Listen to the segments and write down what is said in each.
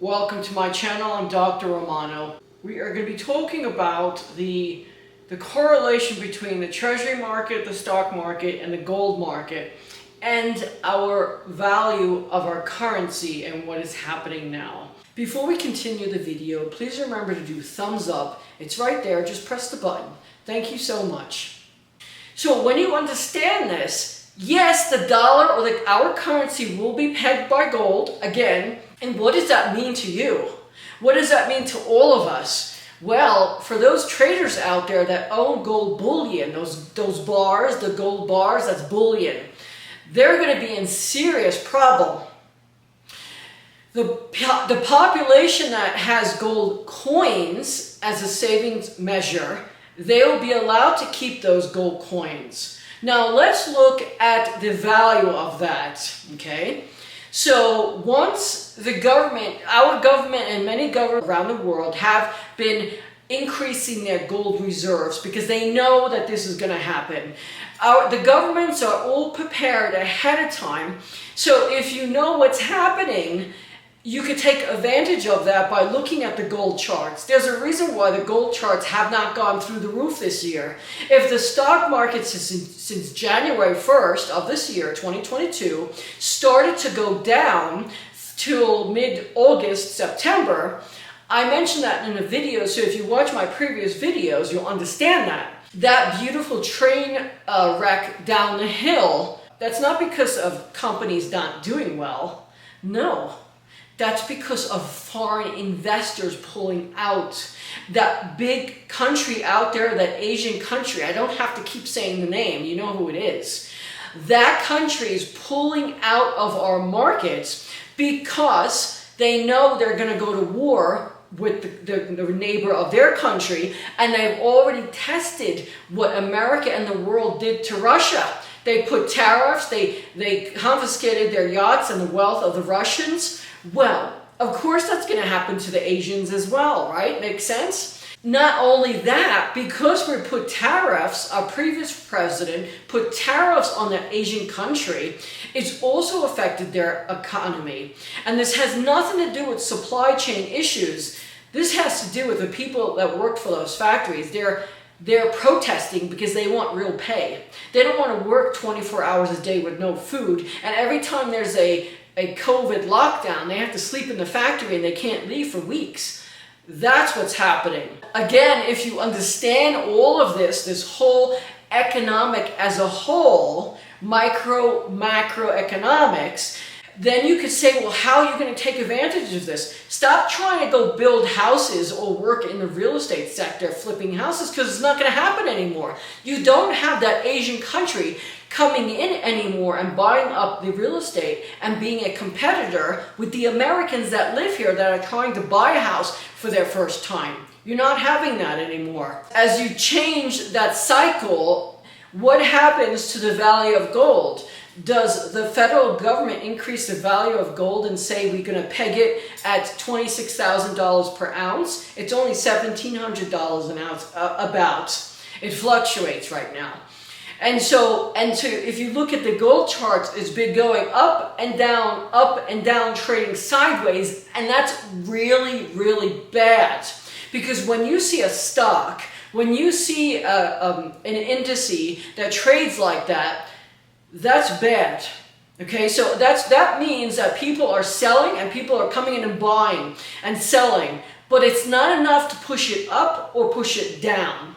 Welcome to my channel. I'm Dr. Romano. We are going to be talking about the correlation between the Treasury market, the stock market, and the gold market, and our value of our currency and what is happening now. Before we continue the video, please remember to do thumbs up. It's right there. Just press the button. Thank you so much. So when you understand this, yes, the dollar or our currency will be pegged by gold again. And what does that mean to you? What does that mean to all of us? Well, for those traders out there that own gold bullion, those bars, the gold bars, that's bullion, they're going to be in serious problem. The population that has gold coins as a savings measure, they will be allowed to keep those gold coins. Now let's look at the value of that, okay? So once the government, our government and many governments around the world have been increasing their gold reserves because they know that this is going to happen. The governments are all prepared ahead of time. So if you know what's happening, you could take advantage of that by looking at the gold charts. There's a reason why the gold charts have not gone through the roof this year. If the stock market since January 1st of this year, 2022, started to go down till mid-August, September, I mentioned that in a video, so if you watch my previous videos, you'll understand that. That beautiful train wreck down the hill, that's not because of companies not doing well. No. That's because of foreign investors pulling out. That big country out there, that Asian country, I don't have to keep saying the name, you know who it is. That country is pulling out of our markets because they know they're going to go to war with the neighbor of their country, and they've already tested what America and the world did to Russia. They put tariffs, they confiscated their yachts and the wealth of the Russians. Well, of course that's going to happen to the Asians as well, right? Makes sense? Not only that, because we put tariffs, our previous president put tariffs on that Asian country, it's also affected their economy. And this has nothing to do with supply chain issues. This has to do with the people that worked for those factories. They're protesting because they want real pay. They don't want to work 24 hours a day with no food. And every time there's a COVID lockdown, they have to sleep in the factory and they can't leave for weeks. That's what's happening. Again, if you understand all of this whole economic as a whole, macroeconomics, then you could say, well, how are you going to take advantage of this? Stop trying to go build houses or work in the real estate sector flipping houses, because it's not going to happen anymore. You don't have that Asian country coming in anymore and buying up the real estate and being a competitor with the Americans that live here that are trying to buy a house for their first time. You're not having that anymore. As you change that cycle, what happens to the value of gold? Does the federal government increase the value of gold and say we're going to peg it at $26,000 per ounce? It's only $1,700 an ounce, about. It fluctuates right now. And so if you look at the gold charts, it's been going up and down, trading sideways, and that's really, really bad. Because when you see a stock, when you see an indice that trades like that, that's bad. Okay, so that means that people are selling and people are coming in and buying and selling, but it's not enough to push it up or push it down.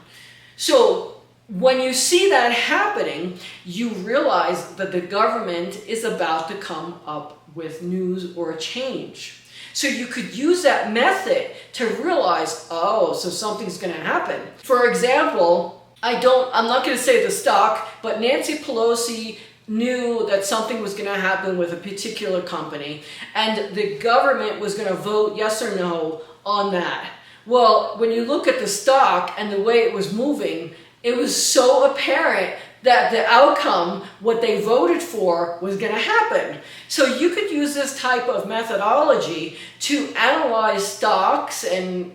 So when you see that happening, you realize that the government is about to come up with news or a change. So you could use that method to realize, oh, so something's going to happen. For example, I'm not going to say the stock, but Nancy Pelosi knew that something was going to happen with a particular company, and the government was going to vote yes or no on that. Well, when you look at the stock and the way it was moving, it was so apparent that the outcome, what they voted for, was going to happen. So you could use this type of methodology to analyze stocks and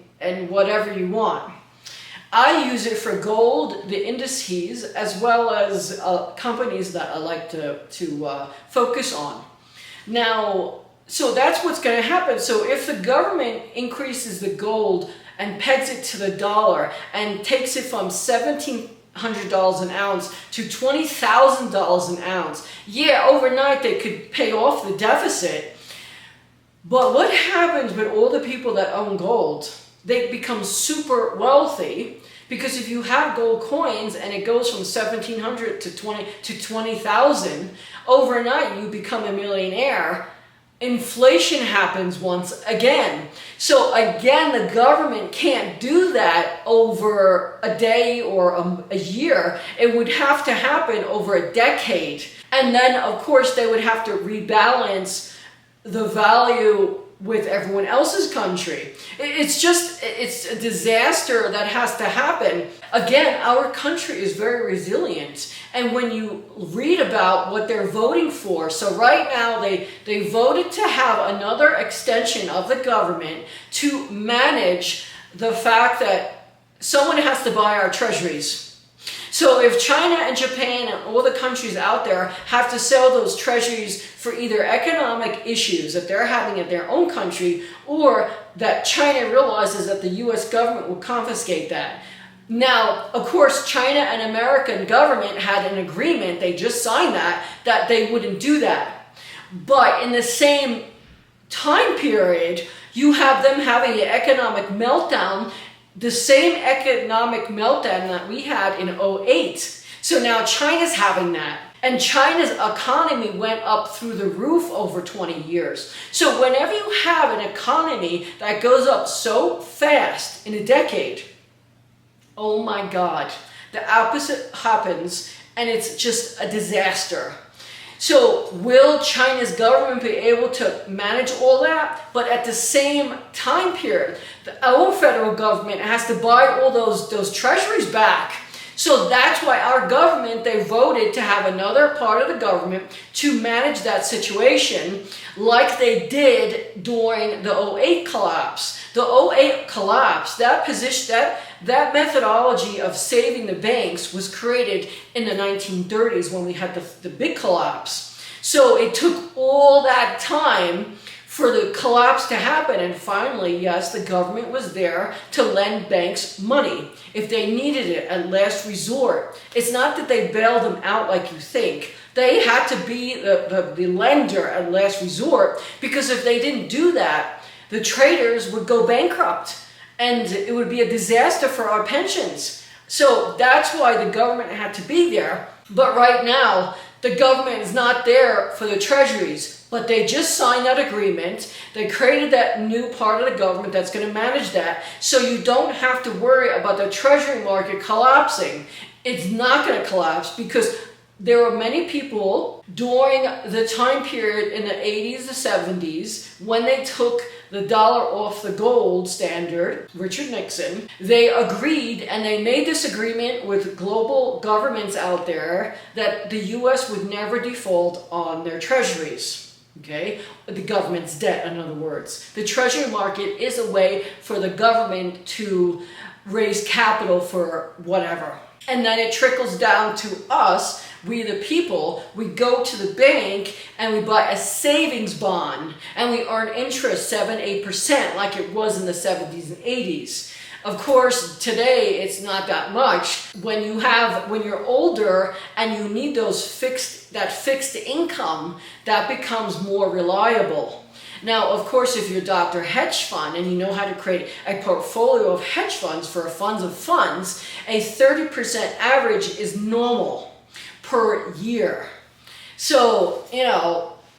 whatever you want. I use it for gold, the indices, as well as companies that I like to focus on. Now, So that's what's going to happen. So if the government increases the gold and pegs it to the dollar and takes it from $1,700 an ounce to $20,000 an ounce, yeah, overnight they could pay off the deficit. But what happens with all the people that own gold? They become super wealthy, because if you have gold coins and it goes from 1,700 to 20,000, overnight you become a millionaire. Inflation happens once again. So again, the government can't do that over a day or a year. It would have to happen over a decade. And then, of course, they would have to rebalance the value with everyone else's country. It's a disaster that has to happen. Again, our country is very resilient. And when you read about what they're voting for, so right now they voted to have another extension of the government to manage the fact that someone has to buy our treasuries. So if China and Japan and all the countries out there have to sell those treasuries for either economic issues that they're having in their own country, or that China realizes that the US government will confiscate that. Now, of course, China and American government had an agreement, they just signed that they wouldn't do that. But in the same time period, you have them having an economic meltdown, the same economic meltdown that we had in 2008. So now China's having that. And China's economy went up through the roof over 20 years. So whenever you have an economy that goes up so fast in a decade, oh my God, the opposite happens, and it's just a disaster. So will China's government be able to manage all that? But at the same time period, our federal government has to buy all those treasuries back. So that's why our government, they voted to have another part of the government to manage that situation, like they did during the 2008 collapse. The 2008 collapse, that methodology of saving the banks was created in the 1930s when we had the big collapse. So it took all that time for the collapse to happen, and finally, yes, the government was there to lend banks money if they needed it at last resort. It's not that they bailed them out like you think. They had to be the lender at last resort, because if they didn't do that, the traders would go bankrupt and it would be a disaster for our pensions. So that's why the government had to be there. But right now, the government is not there for the treasuries, but they just signed that agreement. They created that new part of the government that's going to manage that, so you don't have to worry about the treasury market collapsing. It's not going to collapse, because there were many people during the time period in the 80s, the 70s, when they took the dollar off the gold standard, Richard Nixon, they agreed, and they made this agreement with global governments out there, that the US would never default on their treasuries. Okay? The government's debt, in other words. The treasury market is a way for the government to raise capital for whatever. And then it trickles down to us, we the people. We go to the bank and we buy a savings bond, and we earn interest 7-8% like it was in the 70s and 80s. Of course, today it's not that much. When you're older and you need that fixed income, that becomes more reliable. Now, of course, if you're Dr. Hedge Fund and you know how to create a portfolio of hedge funds for funds of funds, a 30% average is normal per year. So,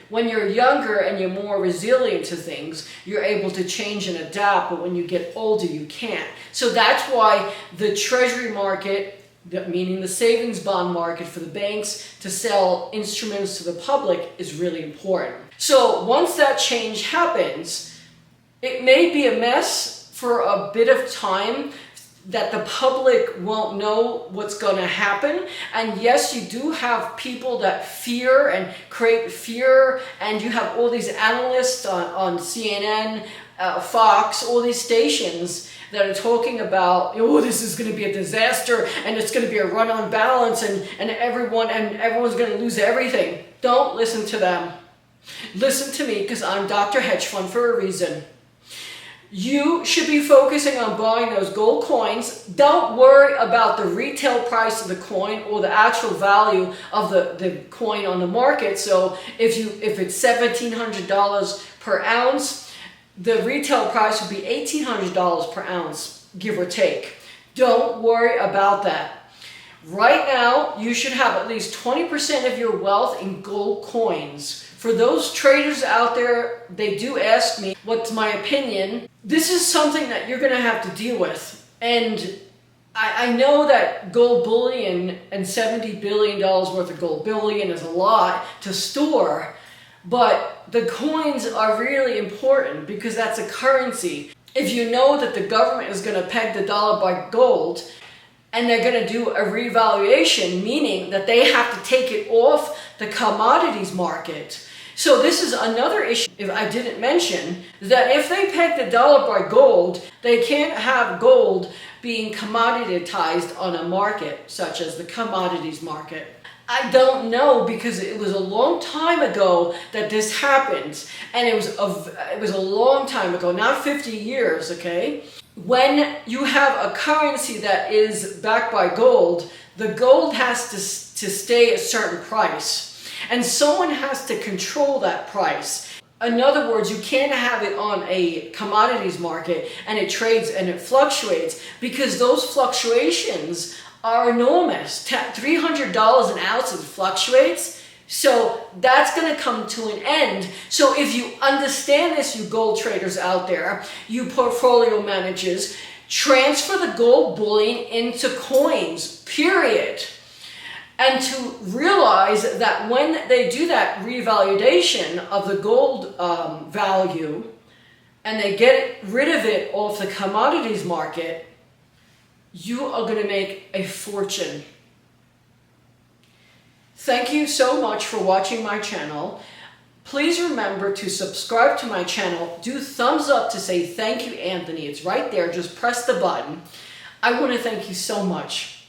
when you're younger and you're more resilient to things, you're able to change and adapt, but when you get older, you can't. So that's why the treasury market, meaning the savings bond market for the banks to sell instruments to the public, is really important. So once that change happens, it may be a mess for a bit of time, that the public won't know what's going to happen. And yes, you do have people that fear and create fear, and you have all these analysts on CNN, Fox, all these stations that are talking about, this is going to be a disaster, and it's going to be a run on balance, and everyone's going to lose everything. Don't listen to them. Listen to me, because I'm Dr. Hedge Fund for a reason. You should be focusing on buying those gold coins. Don't worry about the retail price of the coin or the actual value of the coin on the market. So if it's $1,700 per ounce, the retail price would be $1,800 per ounce, give or take. Don't worry about that. Right now, you should have at least 20% of your wealth in gold coins. For those traders out there, they do ask me, what's my opinion? This is something that you're going to have to deal with. And I know that gold bullion and $70 billion worth of gold bullion is a lot to store, but the coins are really important because that's a currency. If you know that the government is going to peg the dollar by gold, and they're going to do a revaluation, meaning that they have to take it off the commodities market. So this is another issue if I didn't mention, that if they peg the dollar by gold, they can't have gold being commoditized on a market such as the commodities market. I don't know, because it was a long time ago that this happened, and it was a long time ago, not 50 years, okay? When you have a currency that is backed by gold, the gold has to stay a certain price. And someone has to control that price. In other words, you can't have it on a commodities market and it trades and it fluctuates, because those fluctuations are enormous. $300 an ounce, it fluctuates. So that's going to come to an end. So if you understand this, you gold traders out there, you portfolio managers, transfer the gold bullion into coins, period. And to realize that when they do that revaluation of the gold value and they get rid of it off the commodities market, you are going to make a fortune. Thank you so much for watching my channel. Please remember to subscribe to my channel. Do thumbs up to say thank you, Anthony. It's right there. Just press the button. I want to thank you so much.